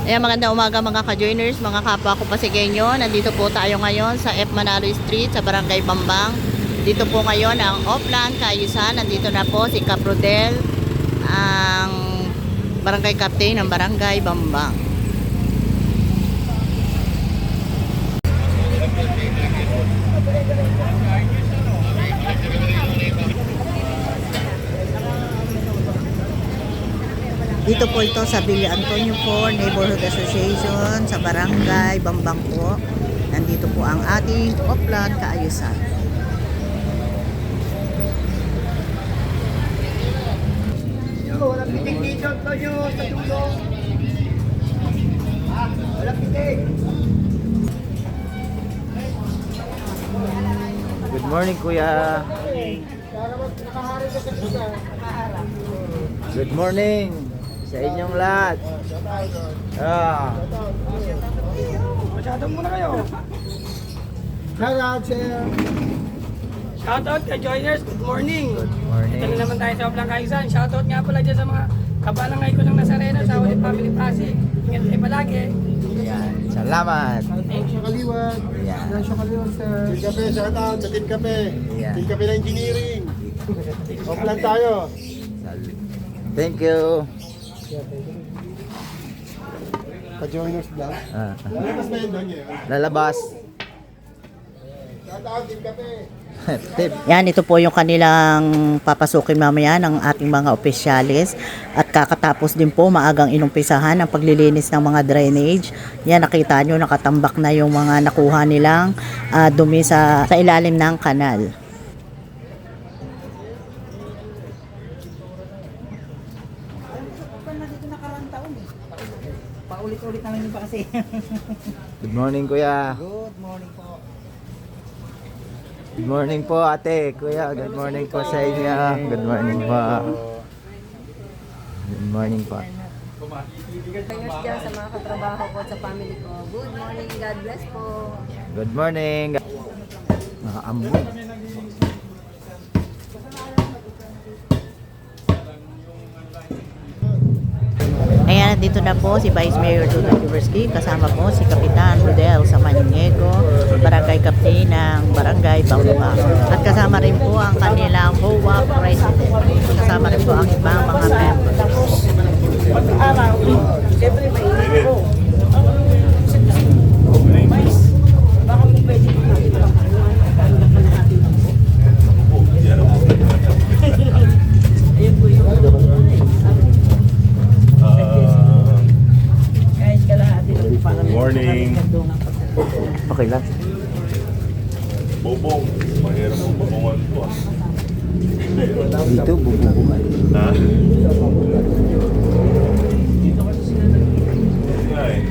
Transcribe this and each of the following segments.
Ayan, magandang umaga mga ka-joiners, mga kapwa ko Pasigueño. Nandito po tayo ngayon sa F. Manalo Street sa Barangay Bambang. Dito po ngayon ang Oplan, Kaayusan. Nandito na po si Cap Rodel, ang Barangay Captain ng Barangay Bambang. Dito po ito sa Villa Antonio po, Neighborhood Association sa Barangay Bambang po. Nandito po ang ating Oplan, Kaayusan. Walang pitik dito, Antonio, sa dulo. Walang pitik. Good morning, Kuya. Good morning sa inyong lahat. Masyadong muna kayo. Shoutout, sir. Shoutout kay joiners, good morning. Good morning. Ito na naman tayo sa Oplan Kaayusan. Shoutout nga pala dyan sa mga kabalangay ko ng Nazareno sa Ulit Family Pasig. Ingat kayo palagi. Yan. Salamat. Sa Kaliwag. Yan. Sa Kaliwag sa... Team Kape, shoutout sa Team Kape. Yan. Team Kape na Engineering. Oplan tayo. Thank you. Pa-joiners vlog. Lalabas na yun doon yun. Lalabas. Shoutout Team Kape. Tip. Yan, ito po yung kanilang papasukin mamaya ng ating mga opisyalis. At kakatapos din po maagang inumpisahan ang paglilinis ng mga drainage. Yan, nakita nyo, nakatambak na yung mga nakuha nilang dumi sa ilalim ng kanal. Paulit-ulit naman yun pa kasi. Good morning, Kuya. Good morning po. Good morning po, ate. Kuya, good morning po sa inyo. Good morning po. Good morning po. Ayos dyan sa mga katrabaho ko at sa family ko. Good morning, God bless po. Good morning. Nakaambog. Ayan, dito na po si Vice Mayor Dudut Iverski, kasama po si Kapitan Rodel Samaniego, Barangay Captain ng Barangay Bambang. At kasama rin po ang kanilang HOA President. Kasama rin po ang ibang mga members. Pag-araw, siyempre may ko. Baka mo pwede ko natin ayun po yun. Kahit kalahati lang parang Morning. Okay lang. Bobong. Mahirap ang bobongan po. Dito, bubungan. Ha? Ay.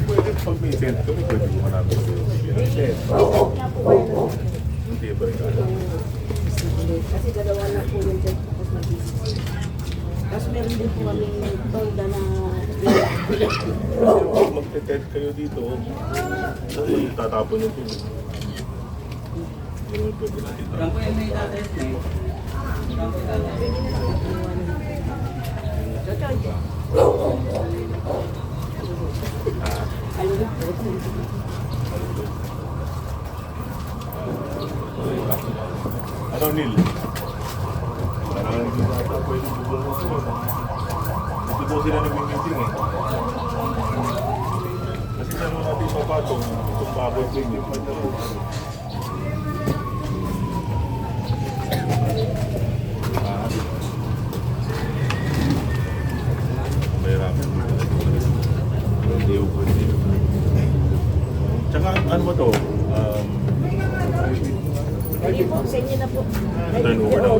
Pwede pag may send kami, pwede ko manami sa hindi ba rin alam? Kasi dalawa na po yung check tapos mag-business. Tapos meron din po kami tolda na Pag magte-tent kayo dito, tatapon yung tubig. Yung pwede natin tapon. Ano, Neil? Parang hindi nata pwede bubungan ko. Hindi po sila nag-meeting eh. Kasi naman natin papatong itong baboy ko hindi pa dalawa. Mahirapan mo. Hindi ko pwede. Tsaka ano ba to? Sige po, sa inyo na po. Turnover na.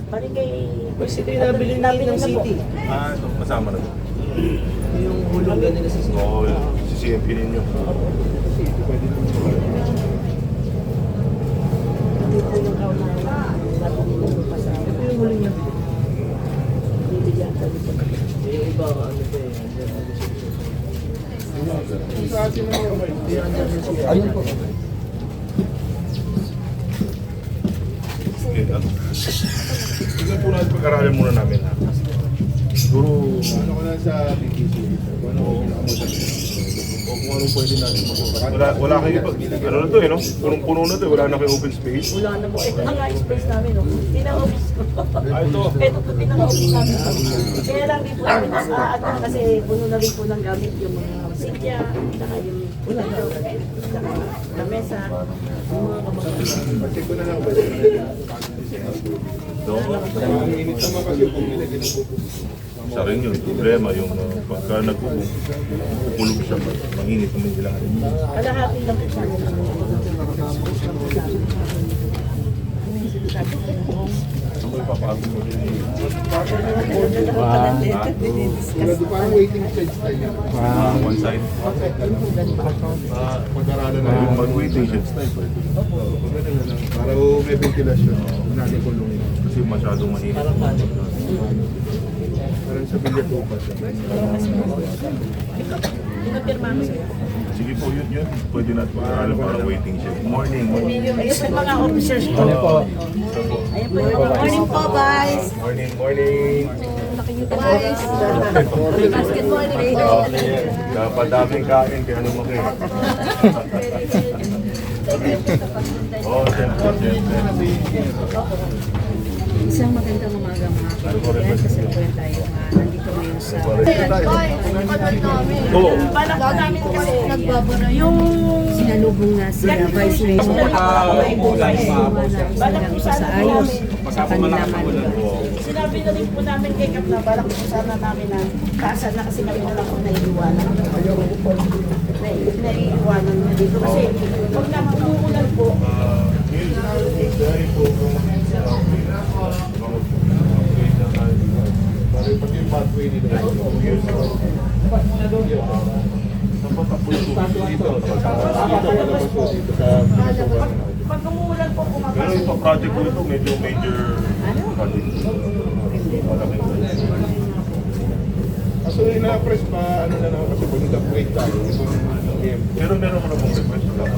Balik kay... Kasi ito yung nabili ng city. Ito, kasama na to. Yung hulugan nila sa city. Oo, si CMP ninyo. Hindi po yung kaunang natulog ko pa sa... Ito yung huling nabili. Bibigyan ka dito. Yung iba, ano pa eh. Ayun po. Tignan po natin, pag-aralin muna namin ha. Siguro, Ano ko lang sa BTC. Ano ko pinakamaganda. o kung anong pwede natin magawa. Wala kayo pa. Ano na to eh, no? Punong-puno na to. Wala na kayo open space. Wala na po. Ito ang space namin, no? Pinaka-office ko. Ito. Ito po pinaka-office namin. Kaya lang din po namin ano, kasi puno na rin po ng gamit yung mga sikya, saka yung ulo, saka lamesa, yung mga kamag-anak. Check ko na lang ba? No? Ang init naman kasi kung nilagyan ng buko. Sa rin yun. Problema yung pagka nagkukulog siya, manginit naman sila. Kalahati lang po sa amin. Ano mo ipapagod mo rin? Sigurado parang waiting stage tayo. One side. Pag-aralan na Yung yung mag-waiting shed style. para may ventilasyon. Natin kulungin. Kasi masyadong mainit. Parang sa bilya po pa siya. Pinapirma mo sa'yo. Sige po, yun. Pwede natin pag-aralan para waiting shed. Morning. Ayun po yung mga officers ko. Ano po? Ayun po yung mga morning po, guys. Morning. Guys. Basketball day. Dapat daming kain, kaya lumaki. Oh, siyempre. Isang magandang umaga mga kaibigan. Kasi po yan tayo nandito ngayon sa Oo. Balak ko namin kasi nagbabara yung sinalubong na si Vice Mayor. Balak po sa sana ayos namin. sa kanilang Sinabi na rin po namin kay Kap na balak po sana namin na kasa na kasi kami na lang po naiiwanan. Naiiwanan na dito kasi pag umuulan po, Parang pati yung pathway nila. Dapat ako dito. Palabas po dito sa pag umuulan po Pero pumapasok. ito project ko ito, medyo major project. Malaking project. Kaso ina-press pa, ano na lang kasi pag nag-upgrade tayo, itong game. Pero meron ko na pong request lang.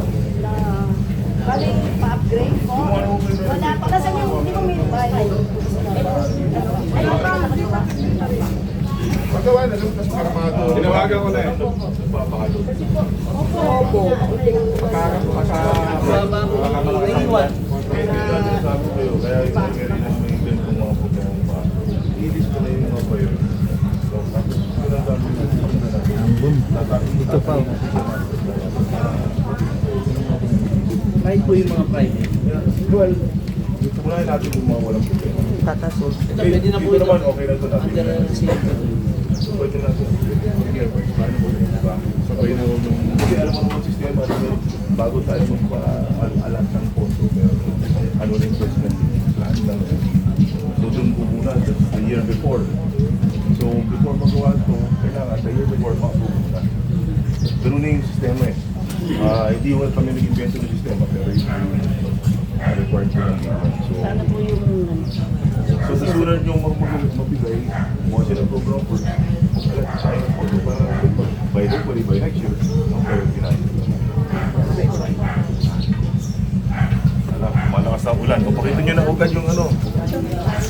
Bali, pa-upgrade po. Wala pa. Kasi hindi mo may bayad. Ayun pa, nakalipa. Paggawa na lang, tapos paramado. Tinawagan ko na eh. Nagpapakalo. Opo. Sabi ko yun, kaya yung meron na maintain kung mga pagkakang pa. I-list ko na yung mga pa yun. So, tapos pinagdalo na ito pa. Kahit po yung mga private. Well, unahin natin yung mga walang problema. Tatasol. Pwede na po Dito ito. naman, okay na ito natin. Under CFO. Pwede na ito. Paano po rin, diba? Sabay na nung... Kasi alam mo naman sistema, bago tayo magpa-alat ng posto, pero ano rin investment plan lang. So dun po muna, the year before. So before magawa ito, kailangan the year before mapupunta. Ganun na yung sistema eh. Hindi ko kami nag-invento ng sistema, pero yung required ko lang dito. Sana po yung So sa sunod yung mabigay, mo sila program for by hopefully by next year, ang priority natin. Malakas na ulan. Papakita nyo na agad yung ano.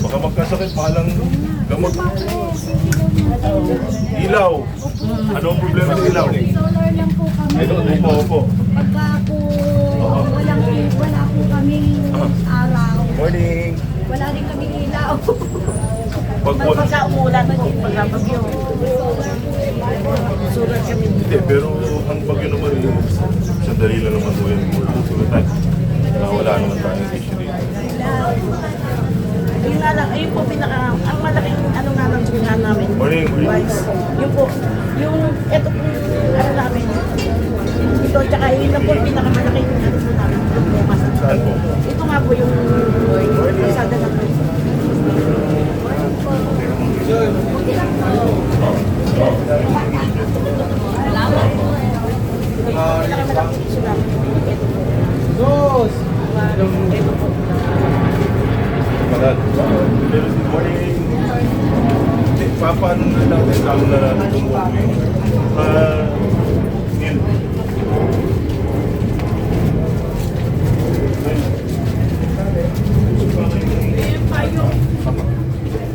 Baka magkasakit, mahalang gamot. Ilaw. Ano ang problema ng ilaw? Solar lang po kami. Opo. Pagka po wala po kaming araw. Morning. Wala rin kaming ilaw. pagka umuulan po, pagka bagyo. Sulat kami. Hindi, pero ang bagyo naman yun, sandali lang naman po yan. Wala naman tayong issue dito. Yung nga lang, ayun po ang malaking ano nga lang nga namin. Morning. Wise. Yung po, eto po, ano namin. Ito, tsaka yun lang po, pinakamalaking ano po namin. Saan po? Ito nga po yung pasada na po. Pinakamalaking issue namin. Ito po. Ito po. Magad. Pero good morning. Paano na natin kamo na natin tumuwi? Neil.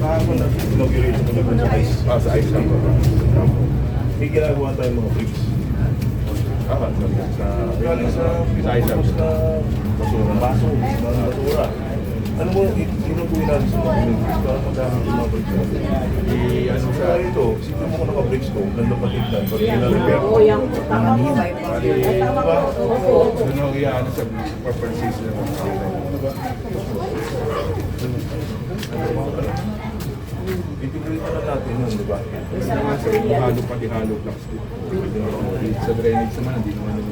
Kahapon na inauguration ko naman sa ice lang. May ginagawa tayong mga bricks. Galing sa Pilipinas na basura. Basura. Ano mo, inutuin natin sa mga bricks para magamit yung mga bricks natin. Ano sa ito, isipin mo kung naka-bricks ko, ganda patignan. Pag ina-repair ko. Diba? Ano ang iyan sa proper season ng diba? Ipigilin na natin yun, diba? Halo pati halo plastic. Sa drainage naman, hindi naman ano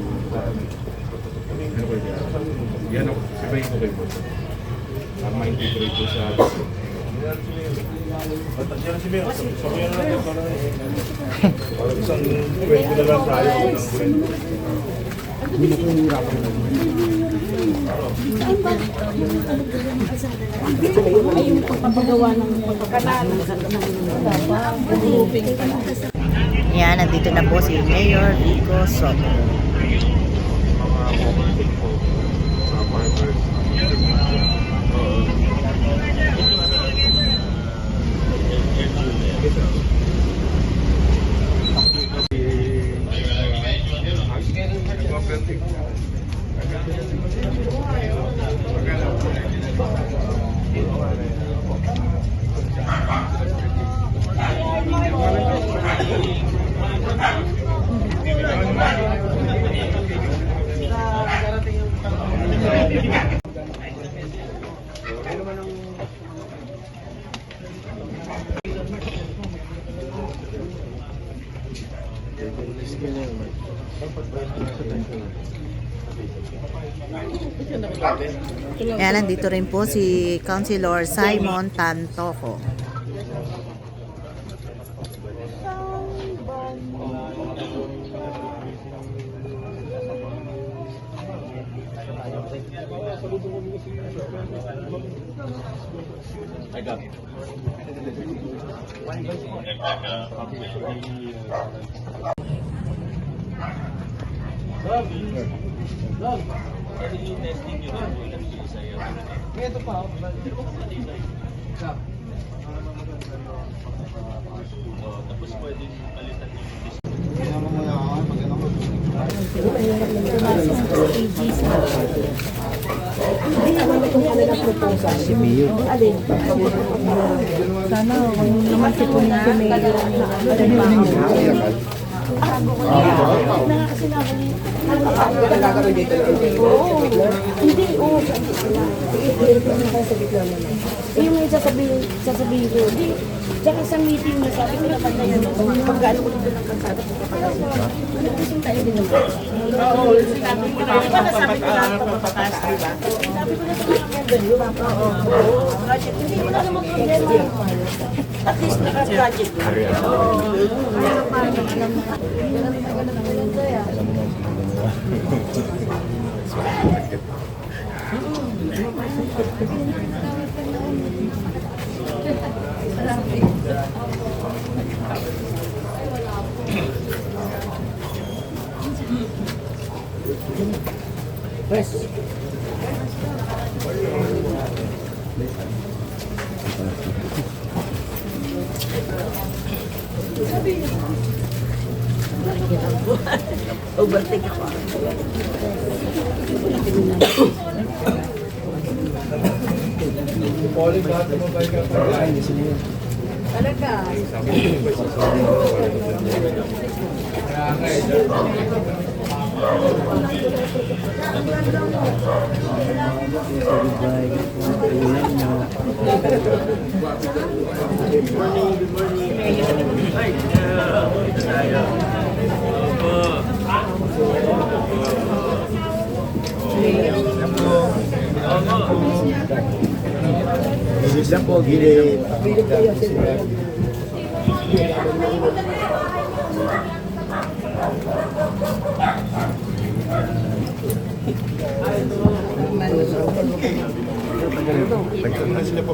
ko yan? Yan ako, sabayin ko kayo po. Para ma-integrate ko sa yan si Mero, sabayan na natin para isang kwento na lang tayo ng kwento. Hindi na kong hirapan na. Ay, yung pagpapagawa ng pagkakanal. Yan, nandito na po si Mayor Vico Soto. Yan, nandito rin po si Councilor Simon Tantoco. Si Mayor. Sana kung naman si Mayor hindi, oo. Yung may sasabihin ko, di, tsaka sa meeting na sabi ko naman na yun, pagkano ko dito ng kansada, nag-using tayo din naman. Oo, sinabi ko na, di ba nasabi ko na papapas, di ba? Sabi ko na sa mga member, di ba? Oo, hindi mo na naman problema. At least naka-project. Overtake ako. Talaga. Gilid lang po, gilid. Nagkakaroon sila po.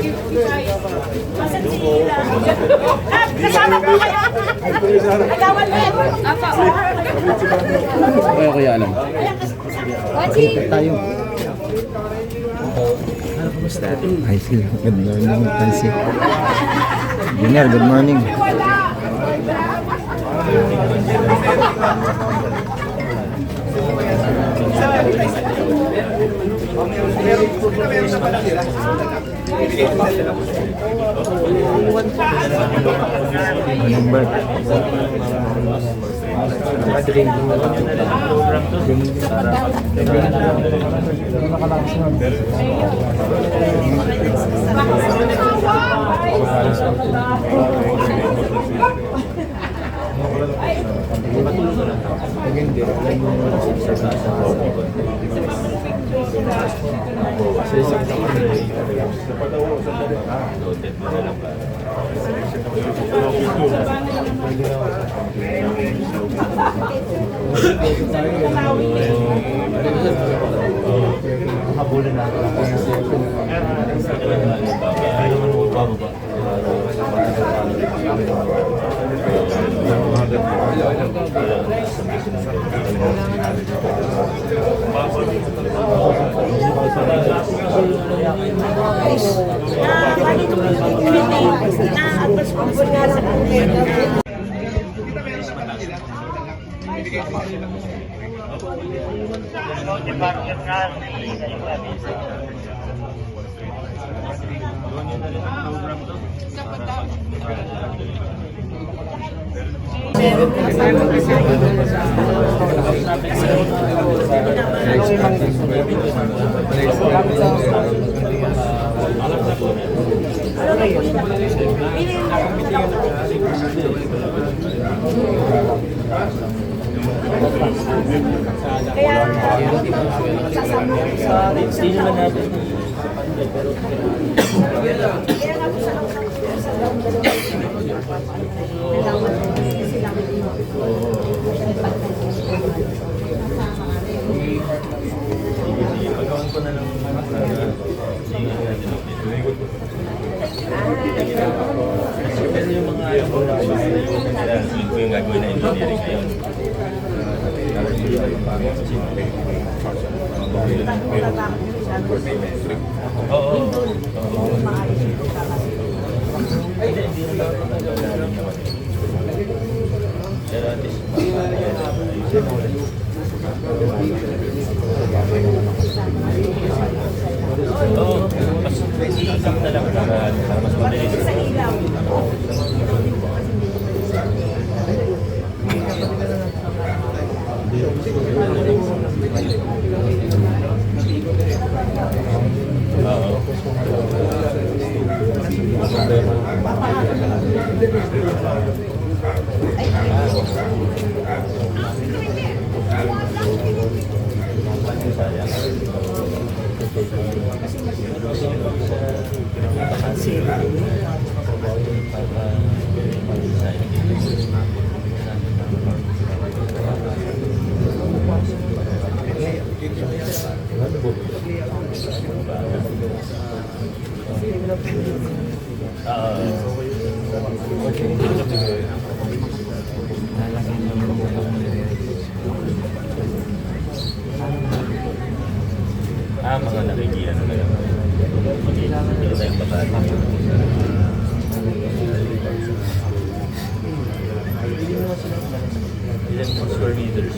Masan si Ila? Kasama po kayo? Agawan meron. Okay, kuya alam. Tayo. Ayos lang. Good morning, Nancy. Dinner, good morning. Morning, Bert. Mga nakikiyan na lang. Hindi tayong patati. Ilan mo square meters?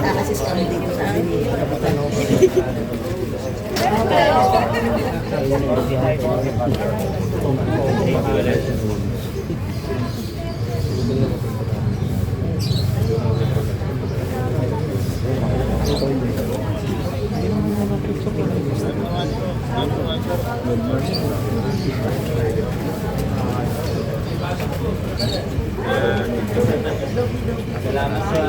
Nakasis kami dito sa amin. Salamat sa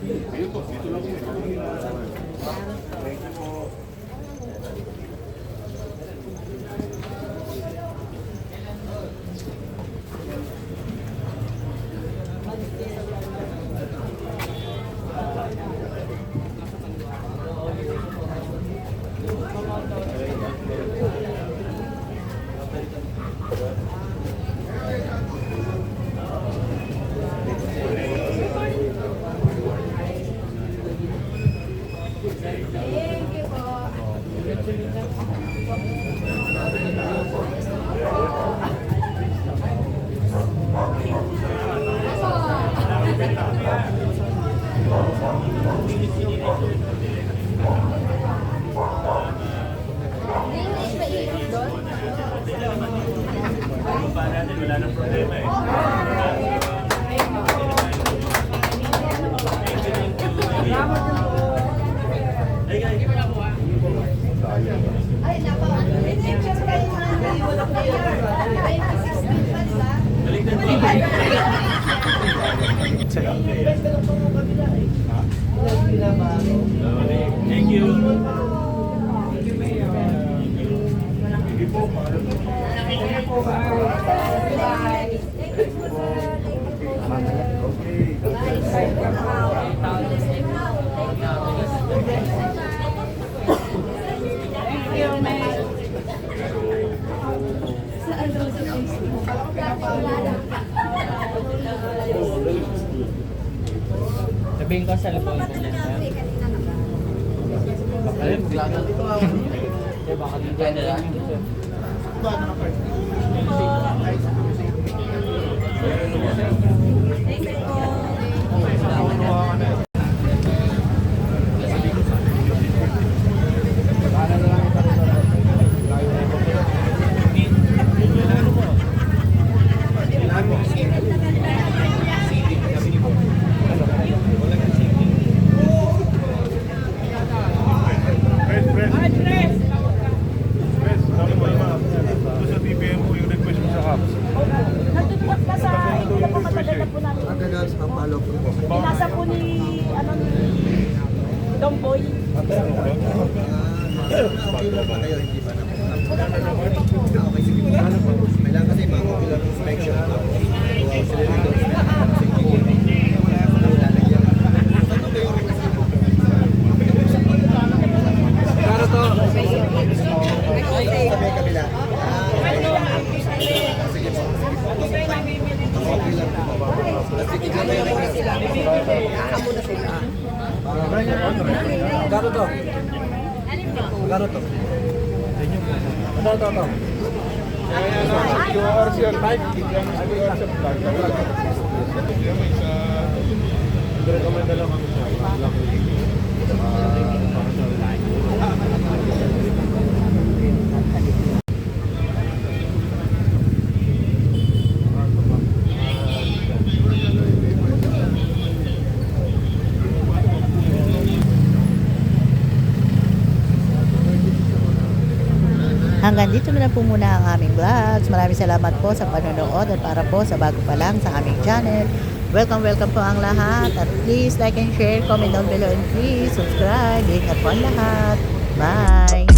Ayun po, dito lang po. Thank you po. Wala nang problema eh. Thank you. Sabihin ko sa lupon ko niya. Ayun, baka dito na lang. Pinasa po ni, Domboy. Kailangan kasi mga popular inspection. Karo to. Sa may kabila. Karo to. Karo to. Ito. QR siya live, bigyan mo sa QR sa vlog. Bigyan mo isa. Recommend na lang ako sa Hanggang dito na po muna ang aming vlogs. Maraming salamat po sa panonood at para po sa bago pa lang sa aming channel. Welcome po ang lahat. At please like and share, comment down below and please subscribe. Ingat po ang lahat. Bye!